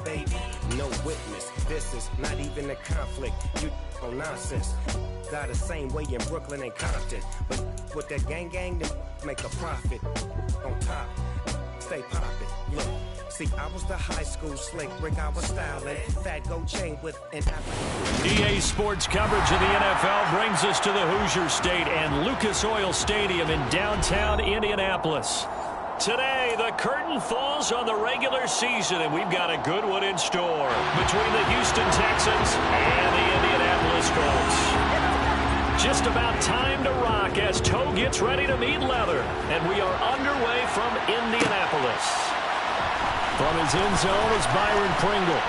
baby, no witness. This is not even a conflict. You on nonsense. Got the same way in Brooklyn and Compton, but with that gang, they make a profit. On top, stay poppin'. Look, see, I was the high school slick Rick. I was styling, fat gold chain with an apple. EA Sports coverage of the NFL brings us to the Hoosier State and Lucas Oil Stadium in downtown Indianapolis. Today, the curtain falls on the regular season, and we've got a good one in store between the Houston Texans and the Indianapolis Colts. Just about time to rock as toe gets ready to meet leather, and we are underway from Indianapolis. From his end zone is Byron Pringle.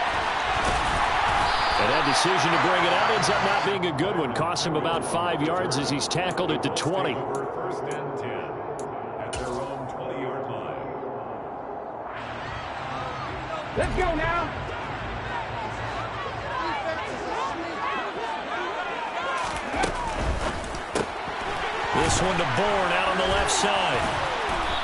And that decision to bring it out ends up not being a good one. Costs him about 5 yards as he's tackled at the 20. First and 10 at their own 20-yard line. Let's go now. This one to Bourne out on the left side.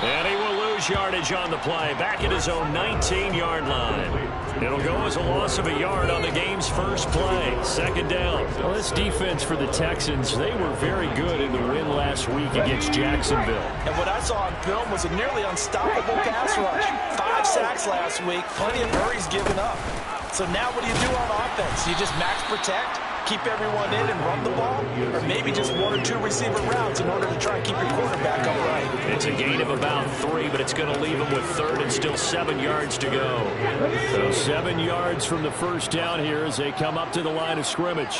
And he will lose yardage on the play. Back at his own 19-yard line. It'll go as a loss of a yard on the game's first play. Second down. Well, this defense for the Texans, they were very good in the win last week against Jacksonville. And what I saw on film was a nearly unstoppable pass rush. 5 sacks last week, plenty of hurries given up. So now what do you do on offense? You just max protect, keep everyone in and run the ball, or maybe just 1 or 2 receiver routes in order to try and keep your quarterback upright. It's a gain of about 3, but it's going to leave him with third and still 7 yards to go. So 7 yards from the first down here as they come up to the line of scrimmage.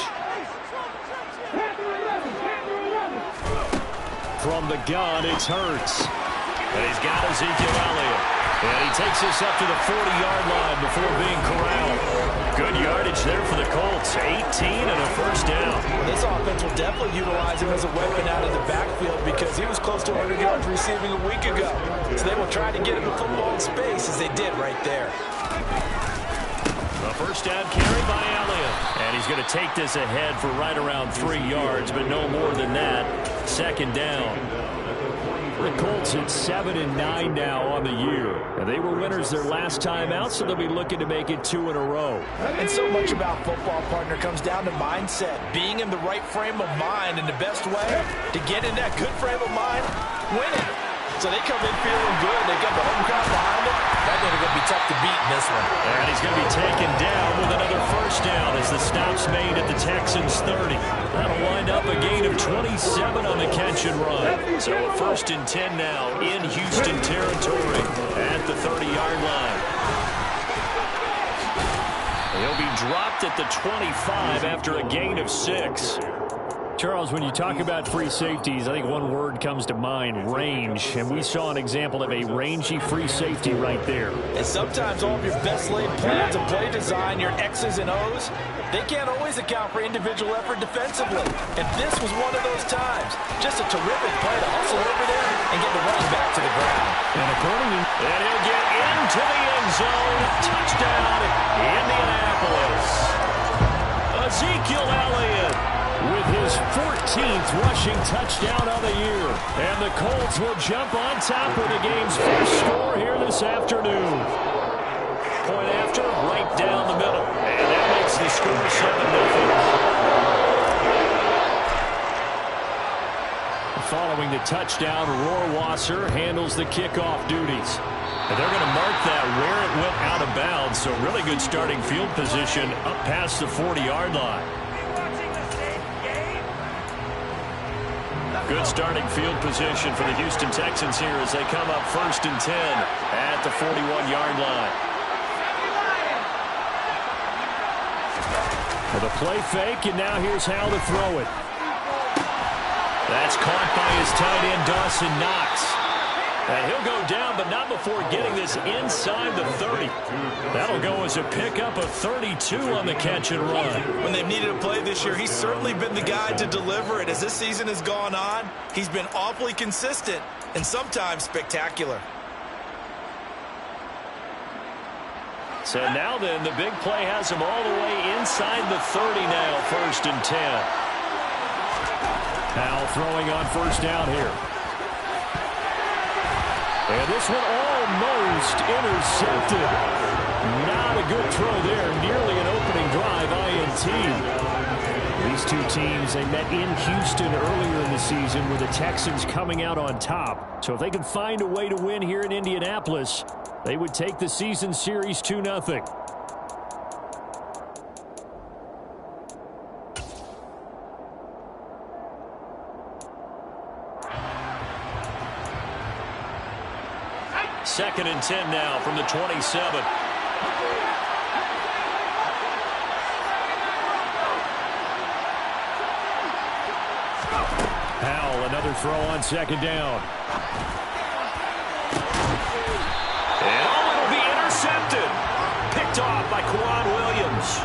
From the gun, it's Hurts. And he's got Ezekiel Elliott. And he takes us up to the 40-yard line before being corralled. Good yardage there for the Colts. 18 and a first down. Well, this offense will definitely utilize him as a weapon out of the backfield because he was close to 100 yards receiving a week ago. So they will try to get him the football in space as they did right there. A first down carry by Elliott. And he's going to take this ahead for right around 3 yards, but no more than that. Second down. The Colts at 7-9 now on the year. And they were winners their last time out, so they'll be looking to make it 2 in a row. And so much about football, partner, comes down to mindset. Being in the right frame of mind, and the best way to get in that good frame of mind, winning. So they come in feeling good. They got the home crowd behind them. That ain't going to be tough to beat in this one. And he's going to be taken down with another first down as the stop's made at the Texans' 30. That'll wind up a gain of 27 on the catch and run. So a first and 10 now in Houston territory at the 30-yard line. He'll be dropped at the 25 after a gain of 6. Charles, when you talk about free safeties, I think one word comes to mind, range. And we saw an example of a rangy free safety right there. And sometimes all of your best laid plans of play design, your X's and O's, they can't always account for individual effort defensively. And this was one of those times. Just a terrific play to hustle over there and get the running back to the ground. And he'll get into the end zone. Touchdown, Indianapolis. Ezekiel Elliott with his 14th rushing touchdown of the year. And the Colts will jump on top of the game's first score here this afternoon. Point after, right down the middle. And that makes the score 7-0. Following the touchdown, Rohrwasser handles the kickoff duties. And they're going to mark that where it went out of bounds. So really good starting field position up past the 40-yard line. Good starting field position for the Houston Texans here as they come up first and 10 at the 41-yard line. For the play fake, and now here's how to throw it. That's caught by his tight end, Dawson Knox. And he'll go down, but not before getting this inside the 30. That'll go as a pickup of 32 on the catch and run. When they've needed a play this year, he's certainly been the guy to deliver it. As this season has gone on, he's been awfully consistent and sometimes spectacular. So now then, the big play has him all the way inside the 30 now, first and 10. Now throwing on first down here. And this one almost intercepted. Not a good throw there. Nearly an opening drive INT. These two teams, they met in Houston earlier in the season with the Texans coming out on top. So if they can find a way to win here in Indianapolis, they would take the season series 2-0. Second and 10 now from the 27. Powell, another throw on second down. And it'll be intercepted. Picked off by Quan Williams.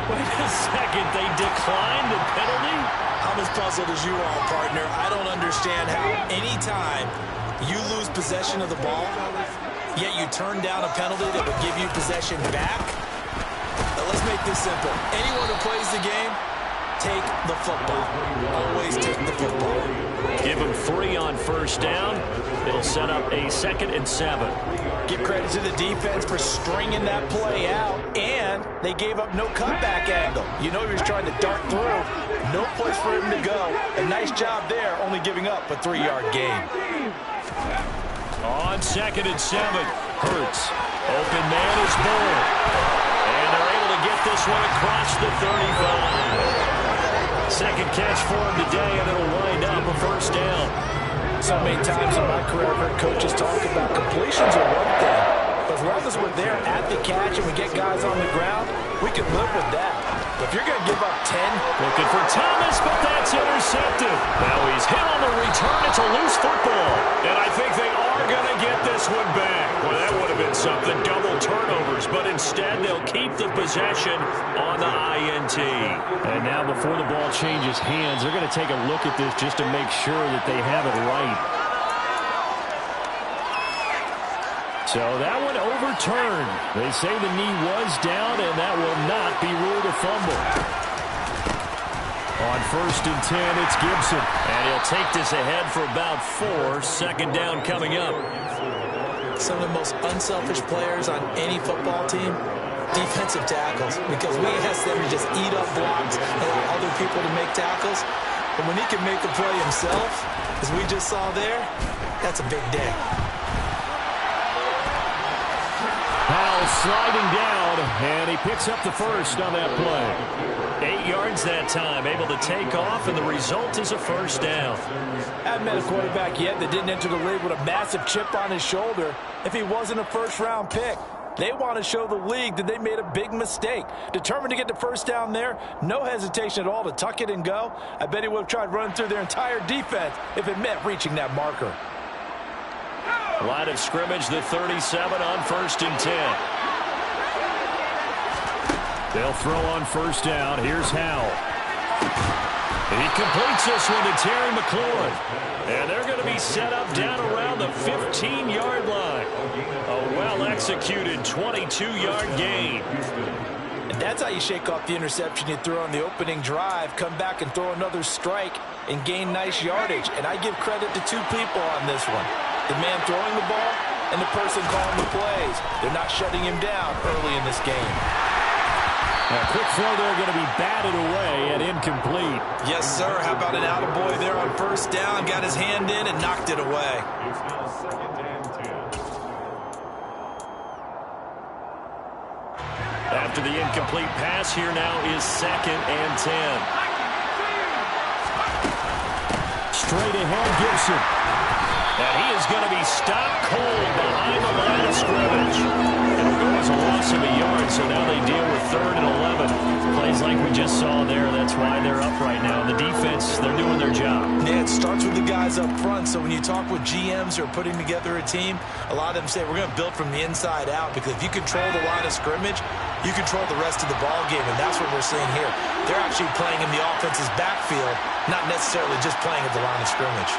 Wait a second, they declined the penalty? I'm as puzzled as you are, partner. I don't understand how any time you lose possession of the ball, yet you turn down a penalty that would give you possession back. Now let's make this simple. Anyone who plays the game, take the football. Always take the football. Give them 3 on first down. It'll set up a 2nd and 7. Give credit to the defense for stringing that play out, and they gave up no cutback angle. You know he was trying to dart through. No place for him to go. A nice job there, only giving up a 3-yard gain. On 2nd and 7, Hurts. Open man is Bull. And they're able to get this one across the 35. Second catch for him today, and it'll wind up a first down. So many times in my career, I've heard coaches talk about completions are one thing. But as long as we're there at the catch and we get guys on the ground, we can live with that. But if you're going to give up 10. Looking for Thomas, but that's intercepted. Now he's hit on the return. It's a loose football. And I think they are going to get this one back. Well, that would have been something. Double turnovers. But instead, they'll keep the possession on the INT. And now before the ball changes hands, they're going to take a look at this just to make sure that they have it right. So that one overturned. They say the knee was down, and that will not be ruled a fumble. On 1st and 10, it's Gibson. And he'll take this ahead for about 4. Second down coming up. Some of the most unselfish players on any football team, defensive tackles, because we ask them to just eat up blocks and allow other people to make tackles. But when he can make the play himself, as we just saw there, that's a big day. Powell sliding down, and he picks up the first on that play. 8 yards that time, able to take off, and the result is a first down. Haven't met a quarterback yet that didn't enter the league with a massive chip on his shoulder if he wasn't a first-round pick. They want to show the league that they made a big mistake. Determined to get the first down there, no hesitation at all to tuck it and go. I bet he would have tried running through their entire defense if it meant reaching that marker. Line of scrimmage, the 37 on 1st and 10. They'll throw on first down. Here's Howell. He completes this one to Terry McLaurin. And they're going to be set up down around the 15-yard line. A well-executed 22-yard gain. And that's how you shake off the interception you threw on the opening drive, come back and throw another strike and gain nice yardage. And I give credit to 2 people on this one. The man throwing the ball and the person calling the plays. They're not shutting him down early in this game. A quick throw there going to be batted away and incomplete. Yes, sir. How about an attaboy there on first down? Got his hand in and knocked it away. After the incomplete pass, here now is 2nd and 10. Straight ahead, Gibson. And he is going to be stopped cold behind the line of scrimmage. It'll go as a loss of a yard, so now they deal with 3rd and 11. Plays like we just saw there. That's why they're up right now. The defense, they're doing their job. Yeah, it starts with the guys up front. So when you talk with GMs who are putting together a team, a lot of them say we're going to build from the inside out, because if you control the line of scrimmage, you control the rest of the ball game, and that's what we're seeing here. They're actually playing in the offense's backfield, not necessarily just playing at the line of scrimmage.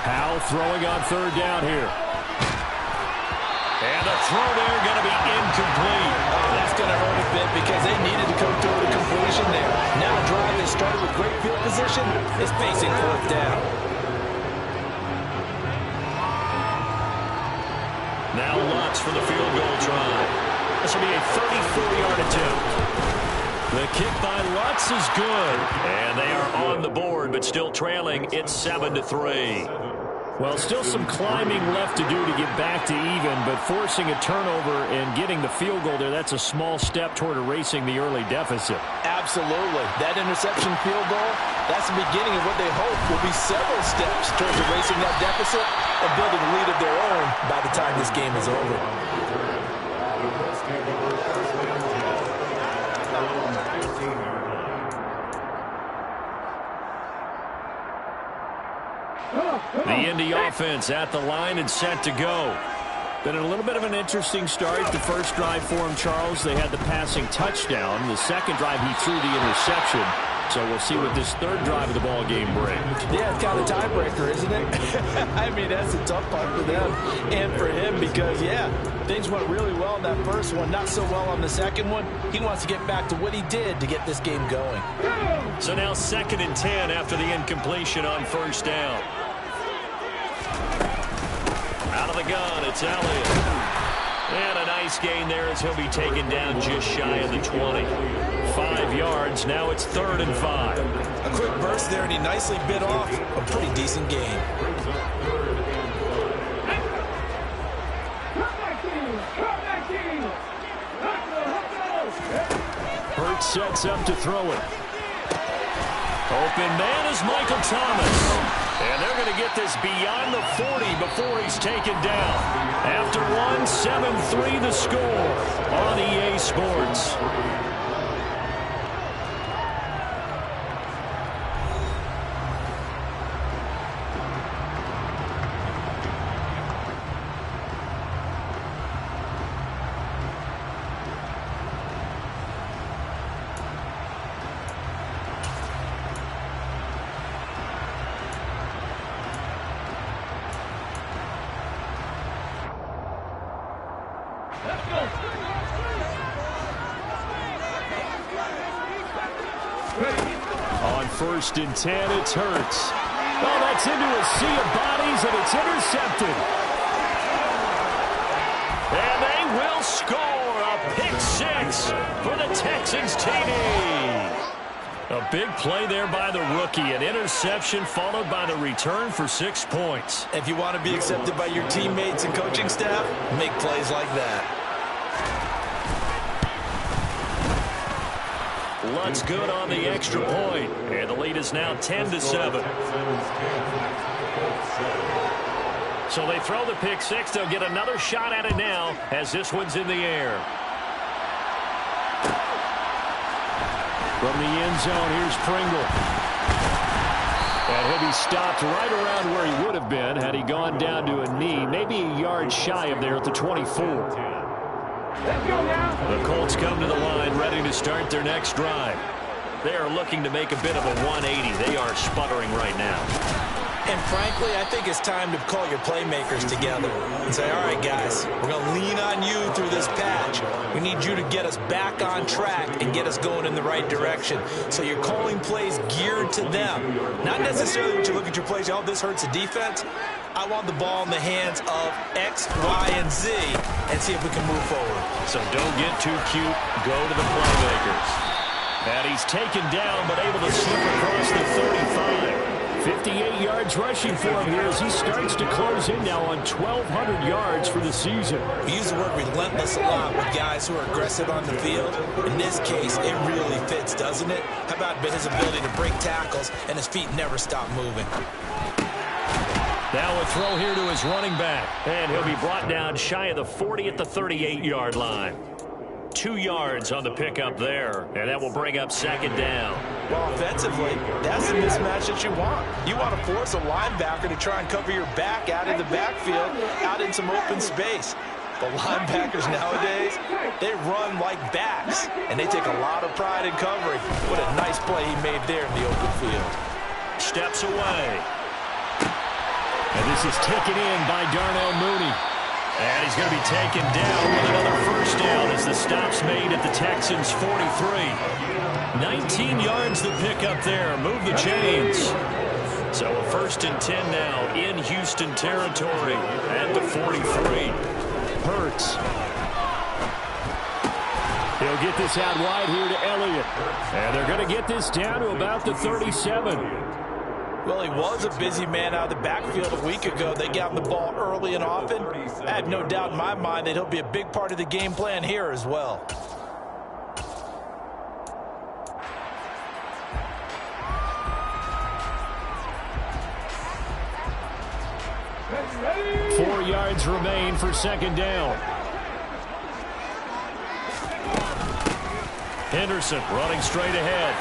Powell throwing on 3rd down here. And the throw there going to be incomplete. Left going to hurt a bit because they needed to come through with a completion there. Now a drive that started with great field position is facing fourth down. Now Lutz for the field goal try. This will be a 34-yard attempt. The kick by Lutz is good. And they are on the board, but still trailing. It's 7-3. Well, still some climbing left to do to get back to even, but forcing a turnover and getting the field goal there, that's a small step toward erasing the early deficit. Absolutely. That interception field goal, that's the beginning of what they hope will be several steps towards erasing that deficit and building a lead of their own by the time this game is over. The Indy offense at the line and set to go. Been a little bit of an interesting start. The first drive for him, Charles, they had the passing touchdown. The second drive, he threw the interception. So we'll see what this third drive of the ball game brings. Yeah, it's kind of a tiebreaker, isn't it? I mean, that's a tough part for them and for him because, yeah, things went really well in that first one, not so well on the second one. He wants to get back to what he did to get this game going. So now 2nd and 10 after the incompletion on first down. Out of the gun, it's Elliott. And a nice gain there as he'll be taken down just shy of the 20. 5 yards, now it's 3rd and 5. A quick burst there, and he nicely bit off a pretty decent gain. Hurts sets up to throw it. Open man is Michael Thomas. And they're going to get this beyond the 40 before he's taken down. After one, 7-3 the score on EA Sports. On 1st and 10, it's Hurts. Oh, that's into a sea of bodies, and it's intercepted. And they will score a pick-6 for the Texans TD. A big play there by the rookie. An interception followed by the return for 6 points. If you want to be accepted by your teammates and coaching staff, make plays like that. Lutz good on the extra point, and the lead is now 10-7. So they throw the pick-6. They'll get another shot at it now as this one's in the air. From the end zone, here's Pringle. And he'll be stopped right around where he would have been had he gone down to a knee, maybe a yard shy of there at the 24. Let's go now. The Colts come to the line ready to start their next drive. They are looking to make a bit of a 180. They are sputtering right now. And frankly, I think it's time to call your playmakers together and say, all right, guys, we're going to lean on you through this patch. We need you to get us back on track and get us going in the right direction. So you're calling plays geared to them. Not necessarily when you look at your plays, oh, this hurts the defense. I want the ball in the hands of X, Y, and Z and see if we can move forward. So don't get too cute. Go to the playmakers. And he's taken down, but able to slip across the 35. 58 yards rushing for him here as he starts to close in now on 1,200 yards for the season. We use the word relentless a lot with guys who are aggressive on the field. In this case, it really fits, doesn't it? How about his ability to break tackles and his feet never stop moving? Now a throw here to his running back. And he'll be brought down shy of the 40 at the 38-yard line. 2 yards on the pickup there, and that will bring up 2nd down. Well, offensively, that's the mismatch that you want. You want to force a linebacker to try and cover your back out in the backfield, out in some open space. The linebackers nowadays, they run like backs, and they take a lot of pride in covering. What a nice play he made there in the open field. Steps away. And this is taken in by Darnell Mooney. And he's going to be taken down with another first down as the stop's made at the Texans' 43. 19 yards the pick up there. Move the chains. So a 1st and 10 now in Houston territory at the 43. Hurts. He'll get this out wide here to Elliott. And they're going to get this down to about the 37. Well, he was a busy man out of the backfield a week ago. They got him the ball early and often. I have no doubt in my mind that he'll be a big part of the game plan here as well. Ready? 4 yards remain for 2nd down. Henderson running straight ahead.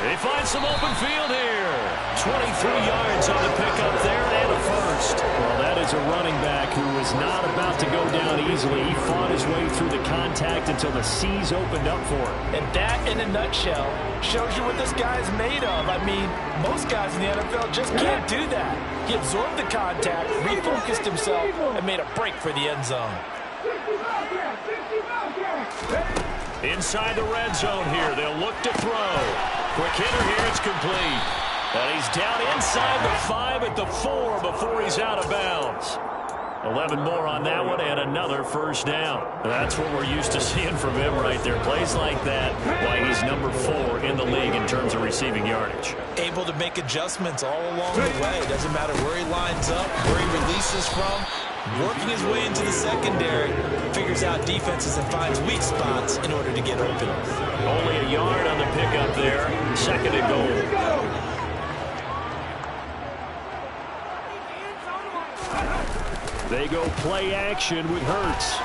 He finds some open field here. 23 yards on the pickup there and a first. Well, that is a running back who is not about to go down easily. He fought his way through the contact until the seas opened up for him. And that, in a nutshell, shows you what this guy is made of. I mean, most guys in the NFL just can't do that. He absorbed the contact, refocused himself, and made a break for the end zone. Inside the red zone here, they'll look to throw. Quick hitter here, it's complete. And he's down inside the 5 at the 4 before he's out of bounds. 11 more on that one and another first down. That's what we're used to seeing from him right there. Plays like that, why he's number 4 in the league in terms of receiving yardage. Able to make adjustments all along the way. Doesn't matter where he lines up, where he releases from. Working his way into the secondary, figures out defenses and finds weak spots in order to get open. Only a yard on the pickup there. 2nd and goal. They go play action with Hurts.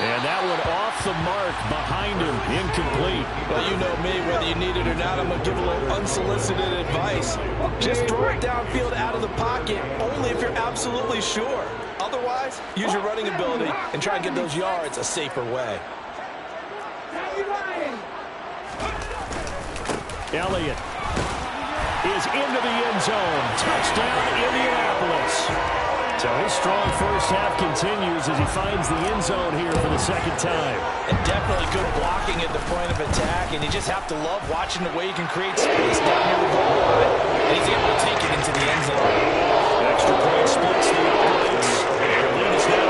And that one off the mark behind him, incomplete. Well, you know me, whether you need it or not, I'm going to give a little unsolicited advice. Just throw it downfield out of the pocket, only if you're absolutely sure. Otherwise, use your running ability and try and get those yards a safer way. Elliott is into the end zone. Touchdown, Indianapolis. So his strong first half continues as he finds the end zone here for the 2nd time. And definitely good blocking at the point of attack, and you just have to love watching the way he can create space down near the goal line, and he's able to take it into the end zone. Extra point splits the offense. Their lead is now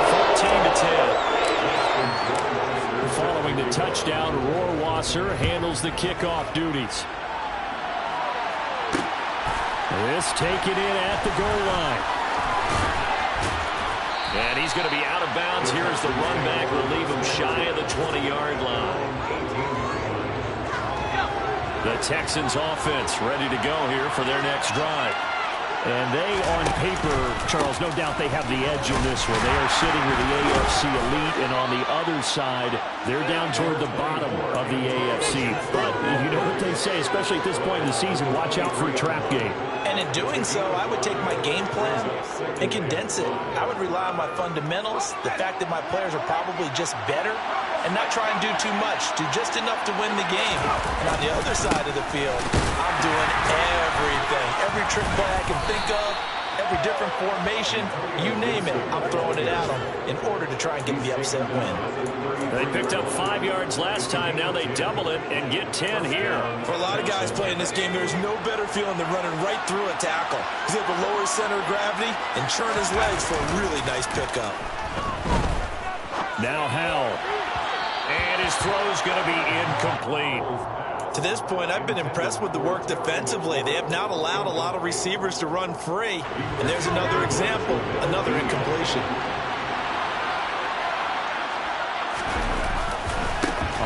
14-10. Following the touchdown, Rohrwasser handles the kickoff duties. This taken in at the goal line. And he's going to be out of bounds here as the run back will leave him shy of the 20-yard line. The Texans offense ready to go here for their next drive. And they, on paper, Charles, no doubt they have the edge in this one. They are sitting with the AFC elite, and on the other side, they're down toward the bottom of the AFC. But you know what they say, especially at this point in the season, watch out for a trap game. And in doing so, I would take my game plan and condense it. I would rely on my fundamentals, the fact that my players are probably just better, and not try and do too much, do just enough to win the game. And on the other side of the field, I'm doing everything, every trick play I can think of, every different formation, you name it, I'm throwing it at them in order to try and get the upset win. They picked up 5 yards last time. Now they double it and get 10 here. For a lot of guys playing this game, there's no better feeling than running right through a tackle. He's able to lower his center of gravity and churn his legs for a really nice pickup. Now Howell. And his throw's going to be incomplete. To this point, I've been impressed with the work defensively. They have not allowed a lot of receivers to run free. And there's another example, another incompletion.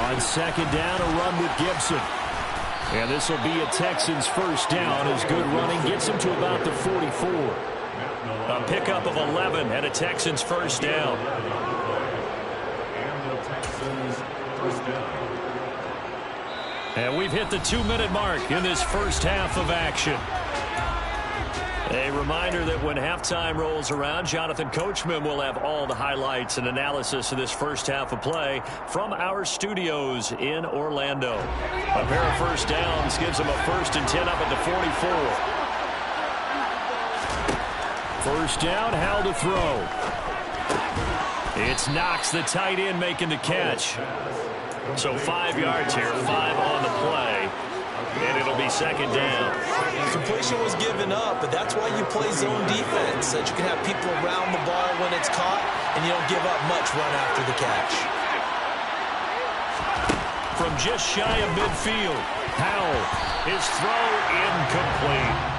On 2nd down, a run with Gibson. And this will be a Texans first down as good running gets him to about the 44. A pickup of 11 and a Texans first down. And we've hit the 2-minute mark in this first half of action. A reminder that when halftime rolls around, Jonathan Coachman will have all the highlights and analysis of this first half of play from our studios in Orlando. A pair of first downs gives them a 1st and 10 up at the 44. First down, Howell to throw. It's Knox, the tight end, making the catch. So 5 yards here, 5 on the play. And it'll be second down. Completion was given up, but that's why you play zone defense, so that you can have people around the ball when it's caught, and you don't give up much run after the catch. From just shy of midfield, Howell, his throw incomplete.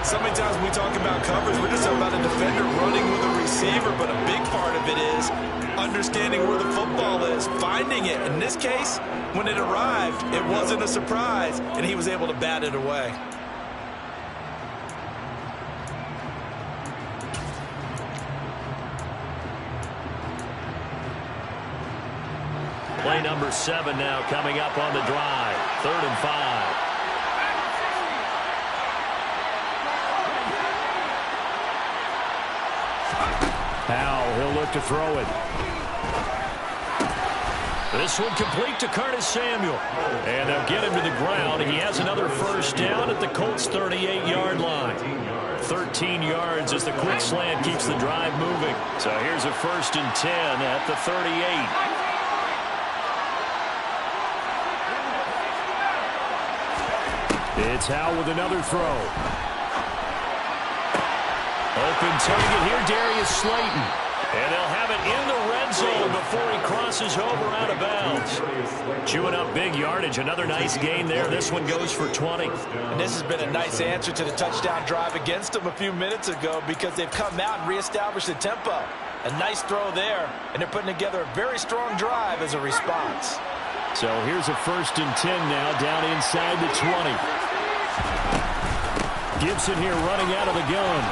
So many times when we talk about coverage, we're just talking about a defender running with a receiver, but a big part of it is understanding where the football is, finding it. In this case, when it arrived, it wasn't a surprise, and he was able to bat it away. Play number 7 now coming up on the drive. 3rd and 5. Howell, he'll look to throw it. This one complete to Curtis Samuel. And they'll get him to the ground. He has another first down at the Colts' 38-yard line. 13 yards as the quick slant keeps the drive moving. So here's a 1st and 10 at the 38. It's Howell with another throw. Open target here, Darius Slayton. And they'll have it in the red zone before he crosses over out of bounds. Chewing up big yardage. Another nice gain there. This one goes for 20. And this has been a nice answer to the touchdown drive against them a few minutes ago, because they've come out and reestablished the tempo. A nice throw there, and they're putting together a very strong drive as a response. So here's a 1st and 10 now down inside the 20. Gibson here running out of the gun.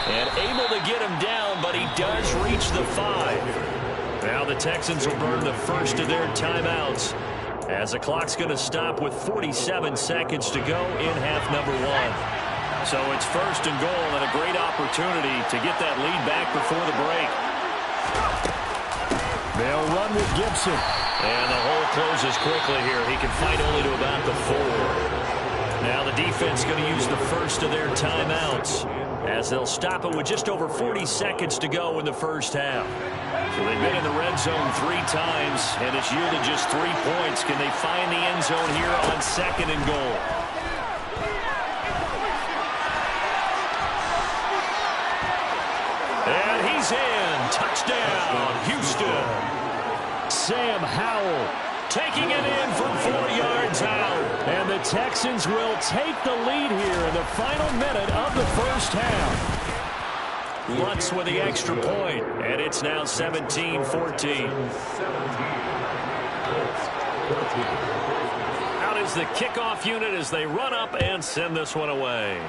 And able to get him down, but he does reach the 5. Now the Texans will burn the first of their timeouts, as the clock's going to stop with 47 seconds to go in half number 1. So it's 1st and goal, and a great opportunity to get that lead back before the break. They'll run with Gibson. And the hole closes quickly here. He can fight only to about the 4. Now the defense going to use the first of their timeouts, as they'll stop it with just over 40 seconds to go in the first half. So they've been in the red zone 3 times, and it's yielded just 3 points. Can they find the end zone here on 2nd and goal? And he's in. Touchdown, Houston. Sam Howell taking it in from 4 yards out. And the Texans will take the lead here in the final minute of the first half. Lutz with the extra point, and it's now 17-14. Out is the kickoff unit as they run up and send this one away.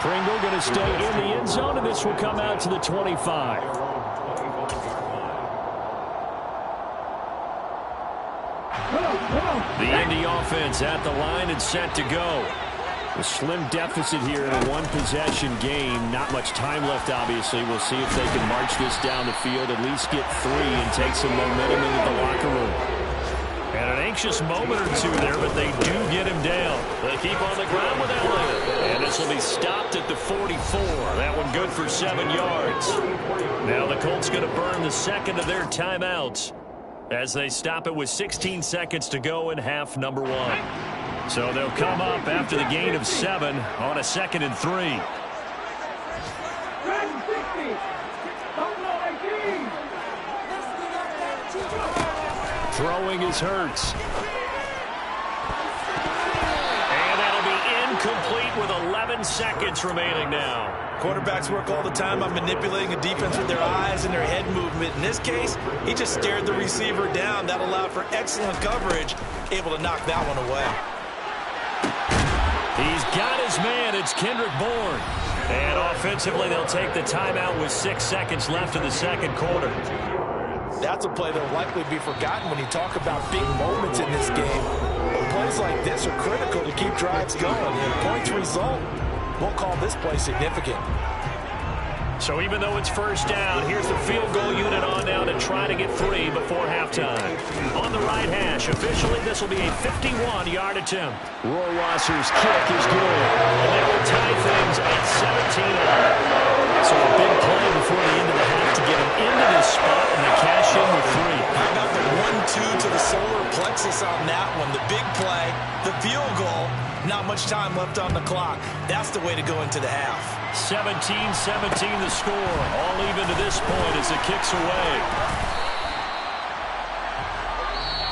Pringle going to stay in the end zone, and this will come out to the 25. The Indy offense at the line and set to go. A slim deficit here in a one-possession game. Not much time left, obviously. We'll see if they can march this down the field, at least get 3 and take some momentum into the locker room. And an anxious moment or two there, but they do get him down. They keep on the ground with Elliott. And this will be stopped at the 44. That one good for 7 yards. Now the Colts going to burn the second of their timeouts, as they stop it with 16 seconds to go in half number 1. So they'll come up after the gain of 7 on a 2nd and 3. Throwing is Hurts. And that'll be incomplete with 11 seconds remaining now. Quarterbacks work all the time on manipulating a defense with their eyes and their head movement. In this case, he just stared the receiver down. That allowed for excellent coverage, able to knock that one away. He's got his man. It's Kendrick Bourne. And offensively, they'll take the timeout with 6 seconds left in the second quarter. That's a play that will likely be forgotten when you talk about big moments in this game. But plays like this are critical to keep drives going. And points result, we'll call this play significant. So even though it's first down, here's the field goal unit on now to try to get 3 before halftime. On the right hash, officially this will be a 51-yard attempt. Rohrwasser's kick is good. And that will tie things at 17-all. So a big play before the end of the half to get him into this spot and they cash in with 3. How about the 1-2 to the solar plexus on that one? The big play, the field goal, not much time left on the clock. That's the way to go into the half. 17-17 the score. All even to this point as it kicks away.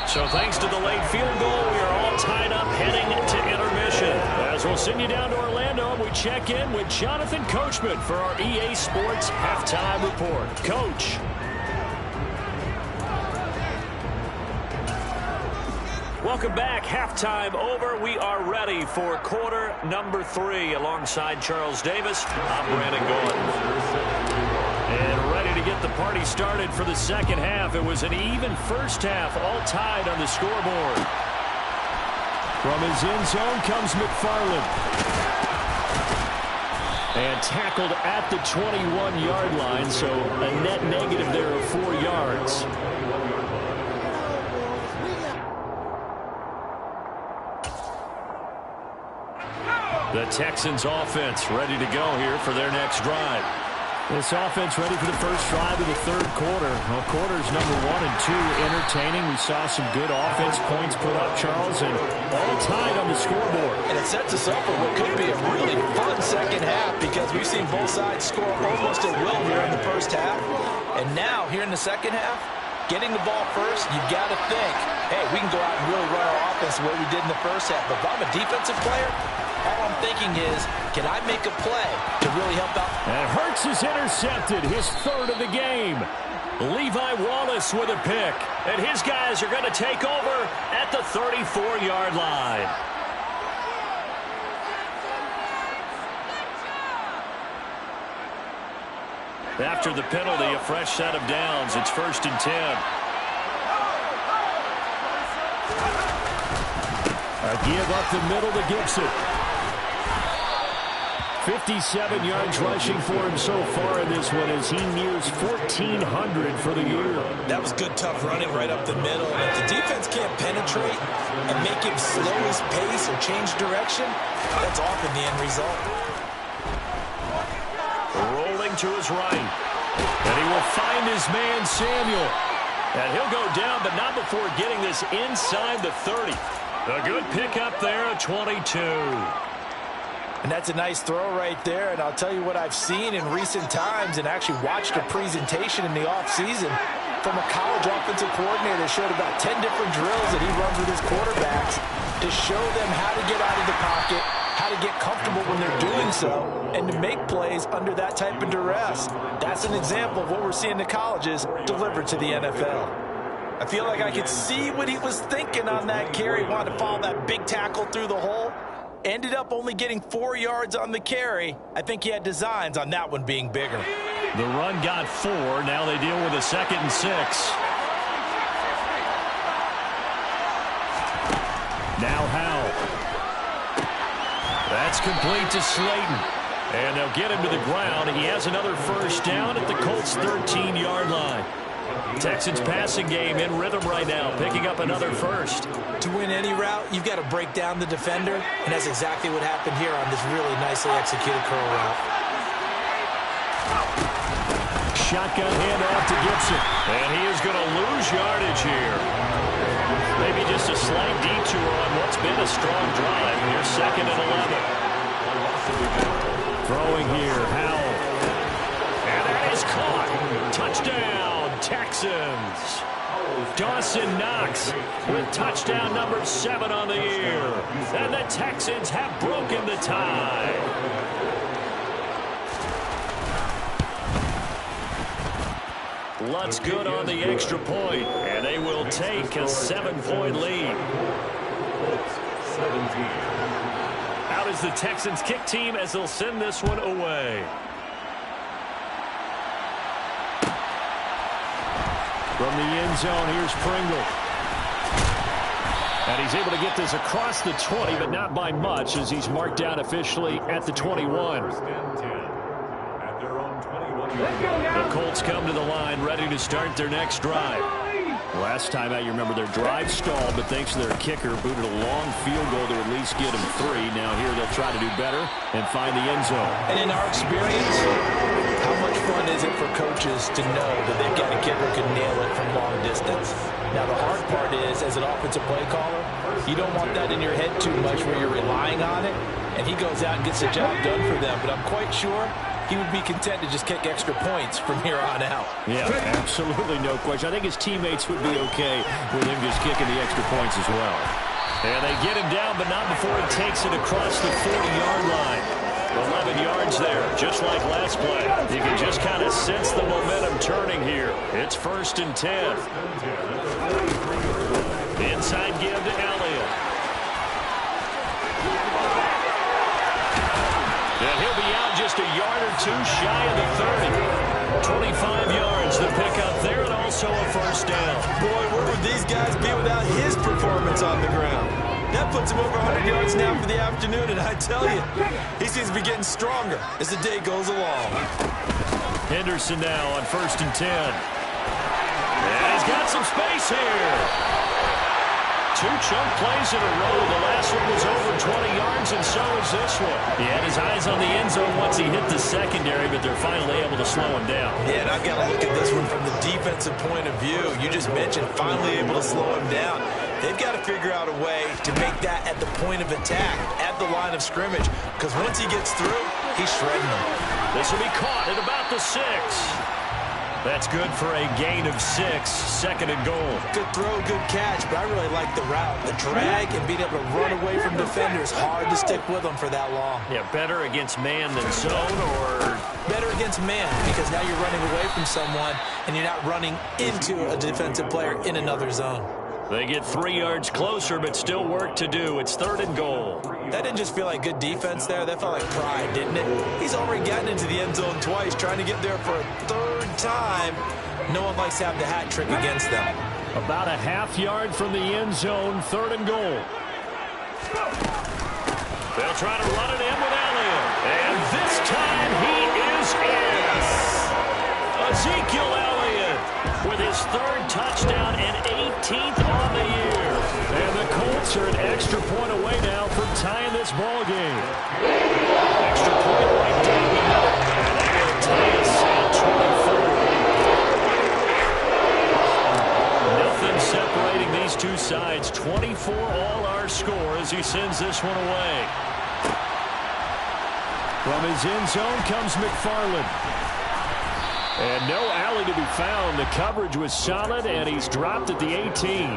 So thanks to the late field goal, we are all tied up heading to intermission. As we'll send you down to Orlando, we check in with Jonathan Coachman for our EA Sports Halftime Report. Coach. Welcome back. Halftime over. We are ready for quarter number 3. Alongside Charles Davis, I'm Brandon Gordon. And ready to get the party started for the second half. It was an even first half, all tied on the scoreboard. From his end zone comes McFarland. And tackled at the 21-yard line, so a net negative there of 4 yards. The Texans offense ready to go here for their next drive. This offense ready for the first drive of the third quarter. Well, quarters number 1 and 2 entertaining. We saw some good offense points put up, Charles, and all tied on the scoreboard. And it sets us up for what could be a really fun second half because we've seen both sides score almost at will here in the first half. And now, here in the second half, getting the ball first, you've got to think, hey, we can go out and really run our offense the way we did in the first half. But if I'm a defensive player, all I'm thinking is, can I make a play to really help out? And Hurts is intercepted, his 3rd of the game. Levi Wallace with a pick. And his guys are going to take over at the 34-yard line. After the penalty, a fresh set of downs. It's 1st and 10. A give up the middle to Gibson. 57 yards rushing for him so far in this one as he nears 1,400 for the year. That was good, tough running right up the middle. And if the defense can't penetrate and make him slow his pace or change direction, that's often the end result. Rolling to his right. And he will find his man, Samuel. And he'll go down, but not before getting this inside the 30. A good pickup there at 22. And that's a nice throw right there. And I'll tell you what I've seen in recent times and actually watched a presentation in the offseason from a college offensive coordinator that showed about 10 different drills that he runs with his quarterbacks to show them how to get out of the pocket, how to get comfortable when they're doing so, and to make plays under that type of duress. That's an example of what we're seeing in the colleges delivered to the NFL. I feel like I could see what he was thinking on that carry. Wanted to follow that big tackle through the hole. Ended up only getting 4 yards on the carry. I think he had designs on that one being bigger. The run got 4. Now they deal with a 2nd and 6. Now Howell. That's complete to Slayton. And they'll get him to the ground. He has another first down at the Colts' 13-yard line. Texans passing game in rhythm right now, picking up another first. To win any route, you've got to break down the defender, and that's exactly what happened here on this really nicely executed curl route. Shotgun handoff to Gibson. And he is going to lose yardage here. Maybe just a slight detour on what's been a strong drive. Here's 2nd and 11. Throwing here, Howell. And that is caught. Touchdown, Texans. Dawson Knox with touchdown number 7 on the year. And the Texans have broken the tie. Lutz good on the extra point, and they will take a 7-point lead. 17. Out is the Texans kick team as they'll send this one away. From the end zone, here's Pringle. And he's able to get this across the 20, but not by much as he's marked down officially at the 21. First and 10 at their own 21. The Colts come to the line, ready to start their next drive. Last time out, you remember their drive stalled, but thanks to their kicker, booted a long field goal to at least get them 3. Now here they'll try to do better and find the end zone. And in our experience, how much fun is it for coaches to know that they've got a kicker who can nail it from long distance? Now the hard part is, as an offensive play caller, you don't want that in your head too much where you're relying on it, and he goes out and gets the job done for them. But I'm quite sure he would be content to just kick extra points from here on out. Yeah, absolutely no question. I think his teammates would be okay with him just kicking the extra points as well. And they get him down, but not before he takes it across the 40-yard line. 11 yards there, just like last play. You can just kind of sense the momentum turning here. It's 1st and 10. The inside give to Elliott. And he'll be out just a yard or 2 shy of the 30. 25 yards to pick up there, and also a 1st down. Boy, where would these guys be without his performance on the ground? That puts him over 100 yards now for the afternoon, and I tell you, he seems to be getting stronger as the day goes along. Henderson now on 1st and 10. And he's got some space here. 2 chunk plays in a row. The last one was over 20 yards, and so is this one. He had his eyes on the end zone once he hit the secondary, but they're finally able to slow him down. Yeah, and I've got to look at this one from the defensive point of view. You just mentioned finally able to slow him down. They've got to figure out a way to make that at the point of attack, at the line of scrimmage, because once he gets through, he's shredding them. This will be caught at about the 6. That's good for a gain of 6, 2nd and goal. Good throw, good catch, but I really like the route. The drag and being able to run away from defenders, hard to stick with them for that long. Yeah, better against man than zone, or? Better against man, because now you're running away from someone and you're not running into a defensive player in another zone. They get 3 yards closer, but still work to do. It's 3rd and goal. That didn't just feel like good defense there. That felt like pride, didn't it? He's already gotten into the end zone twice, trying to get there for a 3rd time. No one likes to have the hat trick against them. About a half yard from the end zone, 3rd and goal. They'll try to run it in with Elliott. And this time he is in. Ezekiel Elliott with his 3rd touchdown and 18th on the year. And the Colts are an extra point away now from tying this ball game. Extra point right down the middle. And that will tie us at 24. Nothing separating these two sides. 24 all our score as he sends this one away. From his end zone comes McFarland. And no alley to be found. The coverage was solid, and he's dropped at the 18.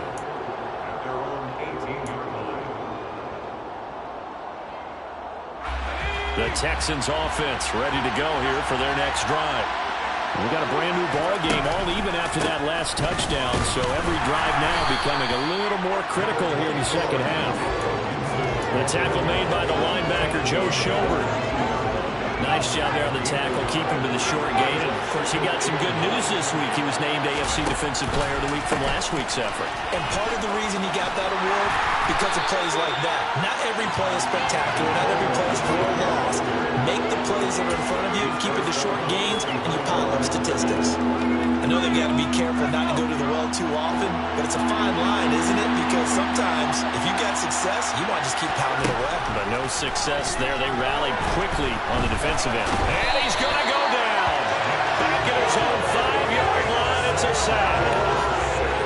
The Texans offense ready to go here for their next drive. We got a brand new ball game, all even after that last touchdown. So every drive now becoming a little more critical here in the second half. The tackle made by the linebacker, Joe Schobert. Nice job there on the tackle, keep him to the short gain. And, of course, he got some good news this week. He was named AFC Defensive Player of the Week from last week's effort. And part of the reason he got that award, because of plays like that. Not every play is spectacular. Not every play is for a loss. Make the plays that are in front of you, keep it to short gains, and you pile up statistics. I know they've got to be careful not to go to the well too often, but it's a fine line, isn't it? Because sometimes, if you got success, you want to just keep pounding away. But no success there. They rallied quickly on the defensive end. And he's going to go down. Back at his own 5-yard line. It's a sack.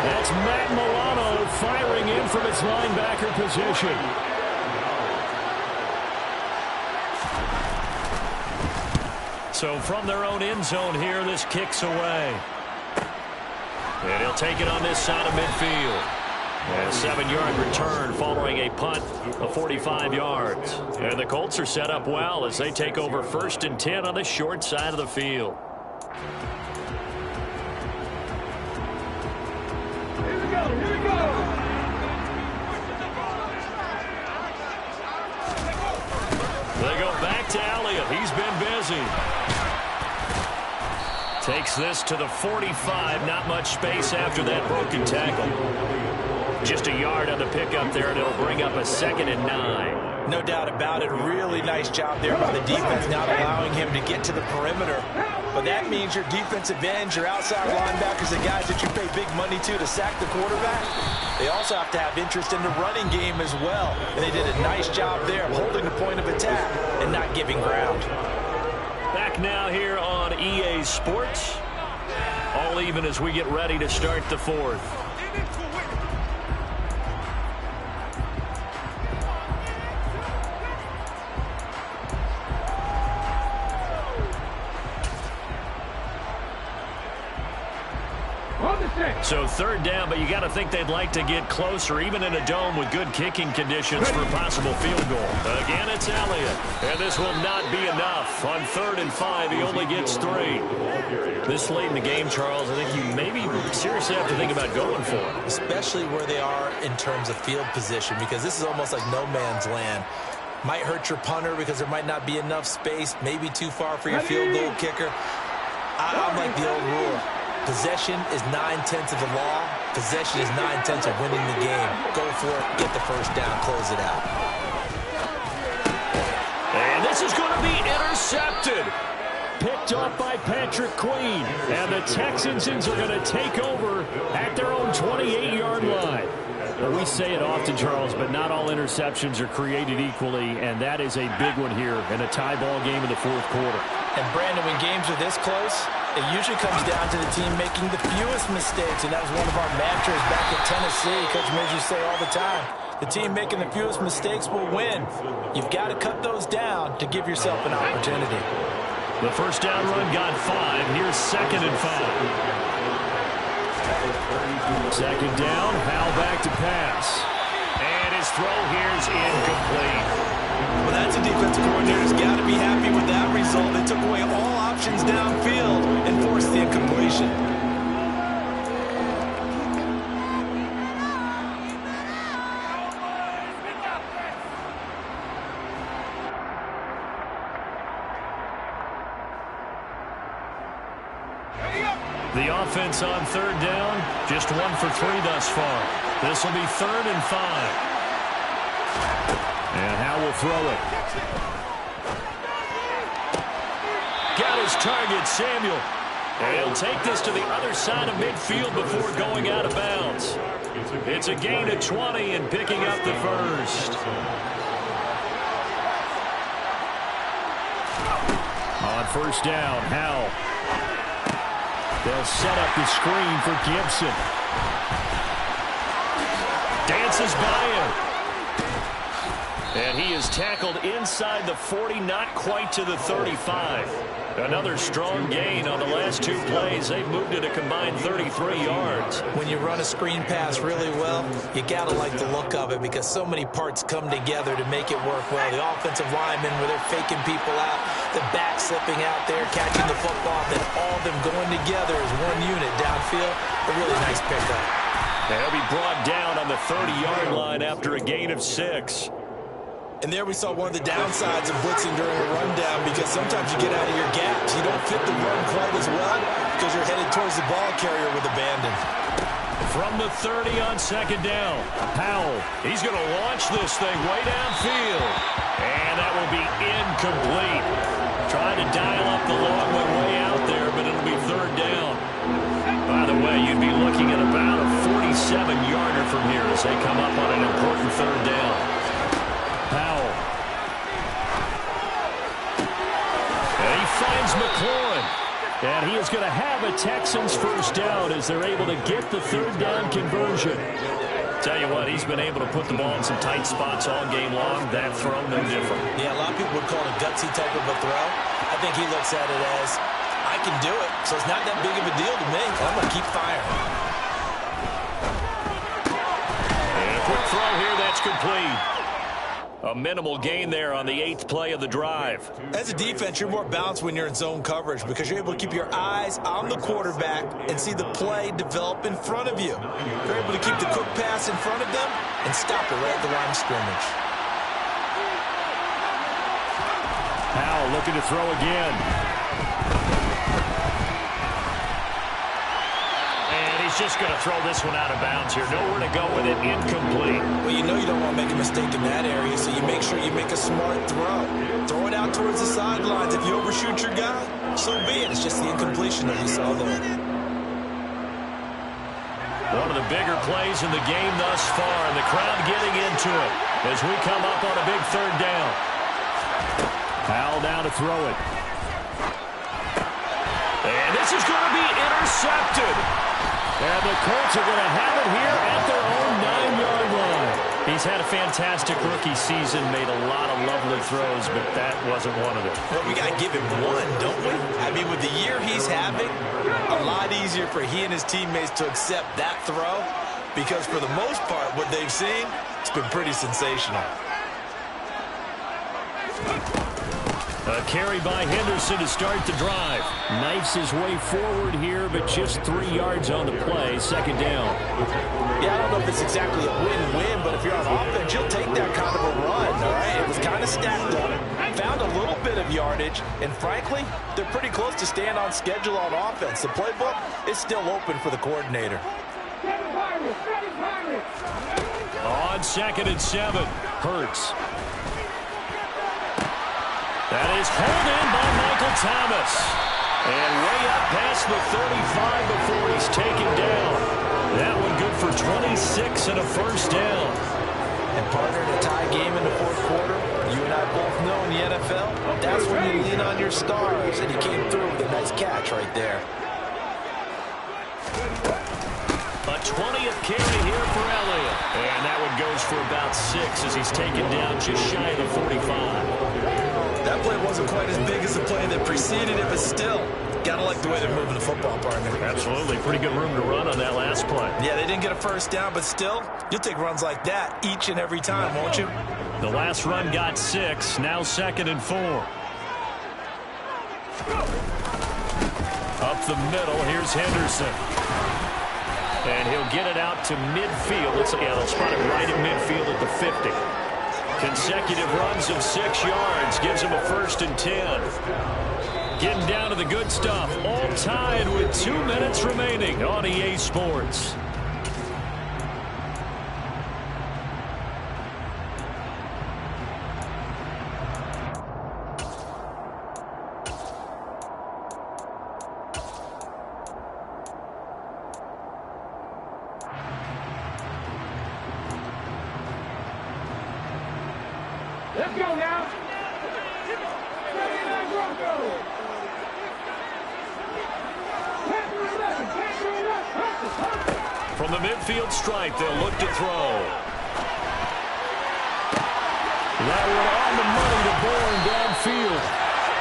That's Matt Milano firing in from its linebacker position. So from their own end zone here, this kicks away. And he'll take it on this side of midfield. And a 7-yard return following a punt of 45 yards. And the Colts are set up well as they take over 1st and 10 on the short side of the field. Here we go, here we go. They go back to Elliott. He's been busy. Takes this to the 45. Not much space after that broken tackle. Just a yard on the pickup there, and it'll bring up a 2nd and 9. No doubt about it. Really nice job there by the defense, not allowing him to get to the perimeter. But that means your defensive ends, your outside linebackers, the guys that you pay big money to sack the quarterback, they also have to have interest in the running game as well. And they did a nice job there of holding the point of attack and not giving ground. Back now here on EA Sports. All even as we get ready to start the fourth. So third down, but you got to think they'd like to get closer, even in a dome with good kicking conditions for a possible field goal. Again, it's Elliott, and this will not be enough. On 3rd and 5, he only gets 3. This late in the game, Charles, I think you maybe seriously have to think about going for it. Especially where they are in terms of field position, because this is almost like no man's land. Might hurt your punter because there might not be enough space, maybe too far for your field goal kicker. I'm like the old rule. Possession is 9/10 of the law. Possession is 9/10 of winning the game. Go for it, get the first down, close it out. And this is going to be intercepted. Picked off by Patrick Queen. And the Texans are going to take over at their own 28-yard line. Well, we say it often, Charles, but not all interceptions are created equally, and that is a big one here in a tie ball game in the fourth quarter. And, Brandon, when games are this close, it usually comes down to the team making the fewest mistakes, and that was one of our mantras back at Tennessee. Coach Midge say all the time, the team making the fewest mistakes will win. You've got to cut those down to give yourself an opportunity. The first down run got 5. Here's 2nd and 5. Second down, Howell back to pass. And his throw here is incomplete. Well, that's a defensive coordinator's got to be happy with that result. They took away all options downfield and forced the incompletion. The offense on 3rd down, just 1 for 3 thus far. This will be 3rd and 5. And Howell will throw it. Got his target, Samuel. And he'll take this to the other side of midfield before going out of bounds. It's a gain of 20 and picking up the first. On first down, Howell. They'll set up the screen for Gibson. Dances by him. And he is tackled inside the 40, not quite to the 35. Another strong gain on the last 2 plays. They've moved it a combined 33 yards. When you run a screen pass really well, you got to like the look of it because so many parts come together to make it work well. The offensive linemen, where they're faking people out, the back slipping out there, catching the football, then all of them going together as one unit downfield. A really nice pickup. And he'll be brought down on the 30-yard line after a gain of 6. And there we saw one of the downsides of blitzing during a rundown because sometimes you get out of your gaps. You don't fit the run quite as well because you're headed towards the ball carrier with abandon. From the 30 on 2nd down, Howell. He's going to launch this thing way downfield. And that will be incomplete. Trying to dial up the long one way out there, but it'll be 3rd down. By the way, you'd be looking at about a 47-yarder from here as they come up on an important 3rd down. Howell. And he finds McLaurin. And he is going to have a Texans first down as they're able to get the 3rd down conversion. Tell you what, he's been able to put the ball in some tight spots all game long. That throw, no different. Yeah, a lot of people would call it a gutsy type of a throw. I think he looks at it as, I can do it, so it's not that big of a deal to me. I'm going to keep firing. And a quick throw here, that's complete. A minimal gain there on the 8th play of the drive. As a defense, you're more balanced when you're in zone coverage because you're able to keep your eyes on the quarterback and see the play develop in front of you. You're able to keep the quick pass in front of them and stop it right at the line of scrimmage. Howell looking to throw again. And he's just going to throw this one out of bounds here. Nowhere to go with it. Incomplete. Well, you know you don't want to make a mistake in that area, so you make sure you make a smart throw. Throw it out towards the sidelines. If you overshoot your guy, so be it. It's just the incompletion that you saw there. One of the bigger plays in the game thus far, and the crowd getting into it as we come up on a big third down. Powell down to throw it. And this is going to be intercepted. And the Colts are going to have it here at their own 9-yard line. He's had a fantastic rookie season, made a lot of lovely throws, but that wasn't one of them. Well, we got to give him one, don't we? I mean, with the year he's having, a lot easier for he and his teammates to accept that throw because for the most part, what they've seen, it's been pretty sensational. A carry by Henderson to start the drive. Knifes his way forward here, but just 3 yards on the play. Second down. Yeah, I don't know if it's exactly a win-win, but if you're on offense, you'll take that kind of a run, all right? It was kind of stacked up, found a little bit of yardage, and frankly, they're pretty close to staying on schedule on offense. The playbook is still open for the coordinator. On 2nd and 7, Hurts. That is hauled in by Michael Thomas. And way up past the 35 before he's taken down. That one good for 26 and a first down. And partner, in a tie game in the fourth quarter, you and I both know in the NFL, that's when you lean on your stars. And he came through with a nice catch right there. A 20th carry here for Elliott. And that one goes for about 6 as he's taken down just shy of the 45. That play wasn't quite as big as the play that preceded it, but still, gotta like the way they're moving the football, partner. Absolutely. Pretty good room to run on that last play. Yeah, they didn't get a first down, but still, you'll take runs like that each and every time, won't you? The last run got 6, now 2nd and 4. Up the middle, here's Henderson. And he'll get it out to midfield. They'll spot it right at midfield at the 50. Consecutive runs of 6 yards gives him a 1st and 10. Getting down to the good stuff. All tied with 2 minutes remaining on EA Sports. Let's go now. From the midfield stripe, they'll look to throw. That one on the money to Bourne downfield.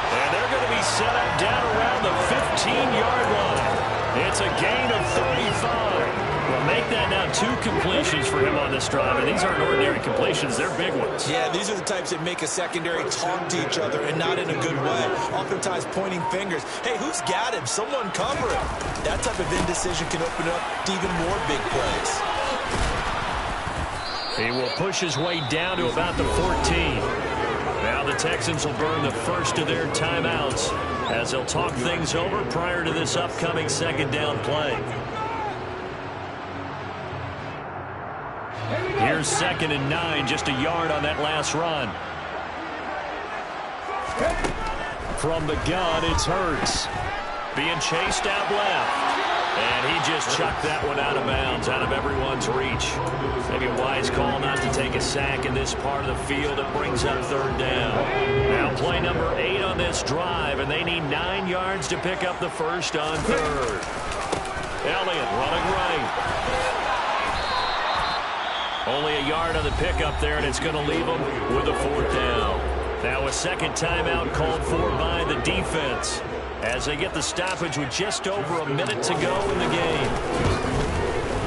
And they're going to be set up down around the 15-yard line. It's a gain of 35. Well, make that now 2 completions for him on this drive. And these aren't ordinary completions. They're big ones. Yeah, these are the types that make a secondary talk to each other and not in a good way. Oftentimes pointing fingers. Hey, who's got him? Someone cover him. That type of indecision can open up to even more big plays. He will push his way down to about the 14. Now the Texans will burn the first of their timeouts as they'll talk things over prior to this upcoming 2nd down play. Here's 2nd and 9, just a yard on that last run. From the gun, it's Hurts. Being chased out left. And he just chucked that one out of bounds, out of everyone's reach. Maybe a wise call not to take a sack in this part of the field. It brings up 3rd down. Now play number 8 on this drive, and they need 9 yards to pick up the first on 3rd. Elliott running right. Only a yard on the pickup there, and it's going to leave them with a 4th down. Now a 2nd timeout called for by the defense as they get the stoppage with just over a minute to go in the game.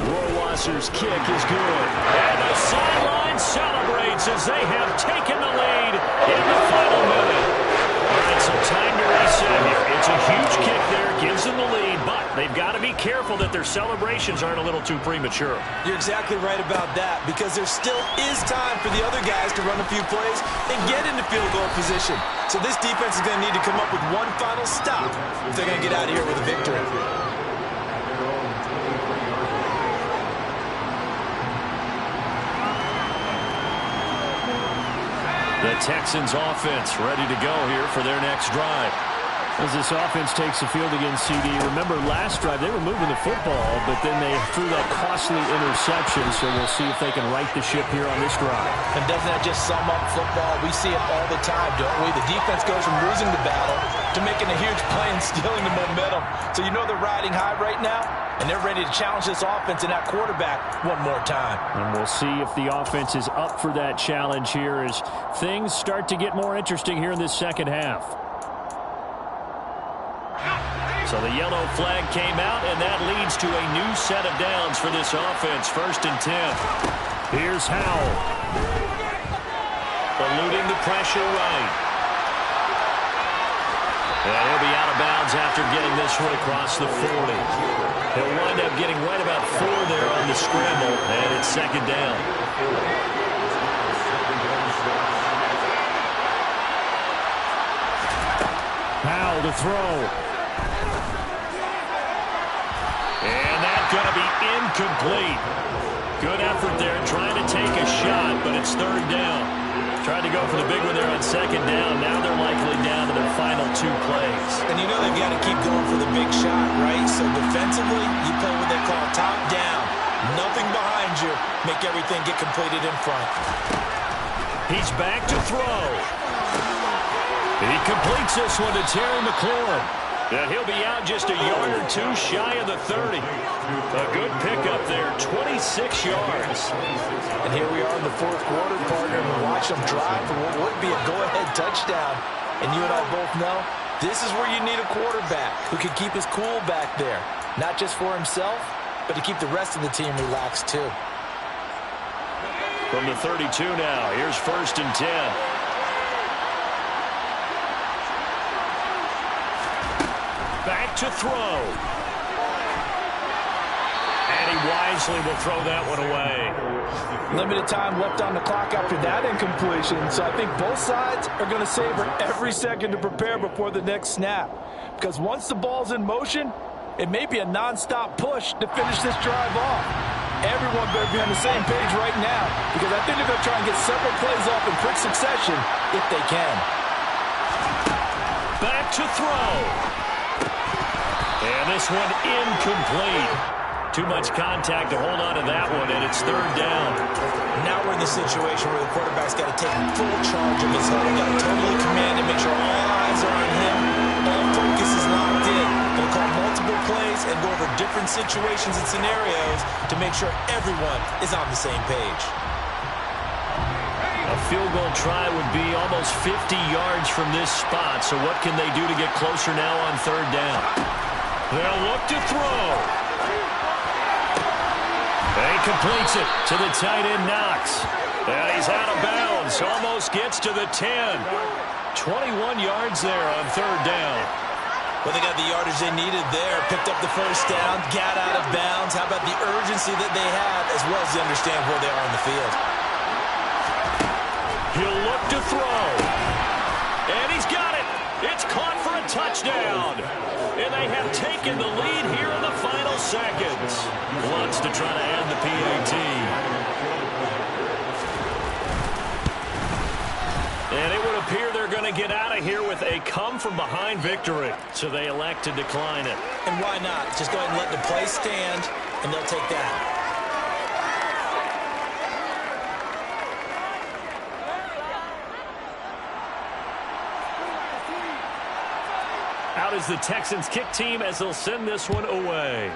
Rohrwasser's kick is good. And the sideline celebrates as they have taken the lead in the final minute. All right, so time to reset here. It's a huge kick there, gives them the lead, but they've got to be careful that their celebrations aren't a little too premature. You're exactly right about that because there still is time for the other guys to run a few plays and get into field goal position. So this defense is going to need to come up with one final stop if they're going to get out of here with a victory. The Texans offense ready to go here for their next drive. As this offense takes the field against CD, remember last drive they were moving the football, but then they threw that costly interception, so we'll see if they can right the ship here on this drive. And doesn't that just sum up football? We see it all the time, don't we? The defense goes from losing the battle to making a huge play and stealing the momentum. So you know they're riding high right now, and they're ready to challenge this offense and that quarterback one more time. And we'll see if the offense is up for that challenge here as things start to get more interesting here in this second half. So the yellow flag came out, and that leads to a new set of downs for this offense. 1st and 10. Here's Howell. Eluding the pressure right. And he'll be out of bounds after getting this one across the 40. He'll wind up getting right about 4 there on the scramble, and it's 2nd down. Howell to throw. And that's going to be incomplete. Good effort there trying to take a shot, but it's 3rd down. Tried to go for the big one there on 2nd down. Now they're likely down to their final 2 plays. And you know they've got to keep going for the big shot, right? So defensively, you play what they call top down. Nothing behind you. Make everything get completed in front. He's back to throw. He completes this one to Terry McLaurin. And he'll be out just a yard or 2 shy of the 30. A good pickup there, 26 yards. And here we are in the 4th quarter, partner, and we watch them drive for what would be a go-ahead touchdown. And you and I both know this is where you need a quarterback who can keep his cool back there. Not just for himself, but to keep the rest of the team relaxed too. From the 32 now, here's 1st and 10. Back to throw. And he wisely will throw that one away. Limited time left on the clock after that incompletion, so I think both sides are going to savor every second to prepare before the next snap. Because once the ball's in motion, it may be a non-stop push to finish this drive off. Everyone better be on the same page right now, because I think they're going to try and get several plays off in quick succession if they can. Back to throw. And this one incomplete. Too much contact to hold on to that one, and it's 3rd down. Now we're in the situation where the quarterback's got to take full charge of his huddle. Got to totally command and make sure all eyes are on him. All focus is locked in. Going to call multiple plays and go over different situations and scenarios to make sure everyone is on the same page. A field goal try would be almost 50 yards from this spot, so what can they do to get closer now on 3rd down? They'll look to throw. He completes it to the tight end, Knox. And he's out of bounds. Almost gets to the 10. 21 yards there on 3rd down. Well, they got the yardage they needed there. Picked up the 1st down, got out of bounds. How about the urgency that they have, as well as they understand where they are on the field. He'll look to throw. And he's got it. It's caught for a touchdown. And they have taken the lead here in the final seconds. Wants to try to add the PAT. And it would appear they're going to get out of here with a come-from-behind victory. So they elect to decline it. And why not? Just go ahead and let the play stand, and they'll take that. Out is the Texans kick team as they'll send this one away.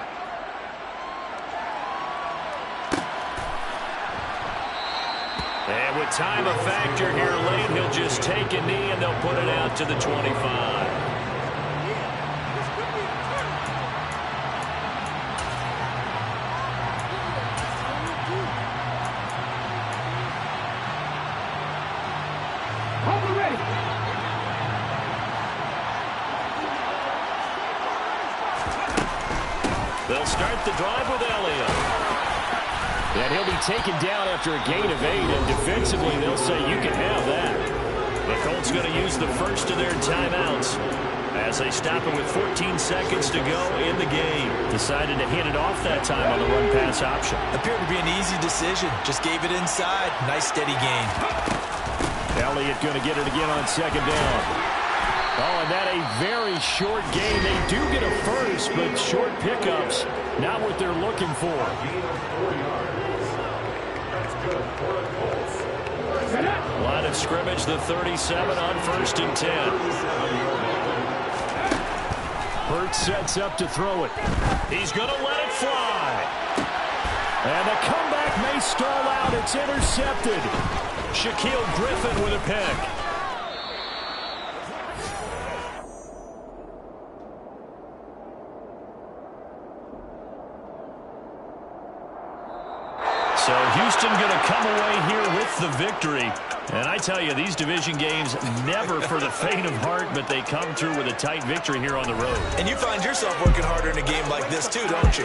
And with time a factor here late, he'll just take a knee and they'll put it out to the 25. They'll start the drive with Elliott. And he'll be taken down after a gain of 8, and defensively they'll say you can have that. The Colts going to use the first of their timeouts as they stop it with 14 seconds to go in the game. Decided to hand it off that time on the run-pass option. Appeared to be an easy decision. Just gave it inside. Nice steady gain. Elliott going to get it again on second down. Oh, and that a very short game. They do get a first, but short pickups, not what they're looking for. Line of scrimmage, the 37 on 1st and 10. Hurts sets up to throw it. He's going to let it fly. And the comeback may stall out. It's intercepted. Shaquille Griffin with a pick. So Houston going to come away here with the victory. And I tell you, these division games never for the faint of heart, but they come through with a tight victory here on the road. And you find yourself working harder in a game like this too, don't you?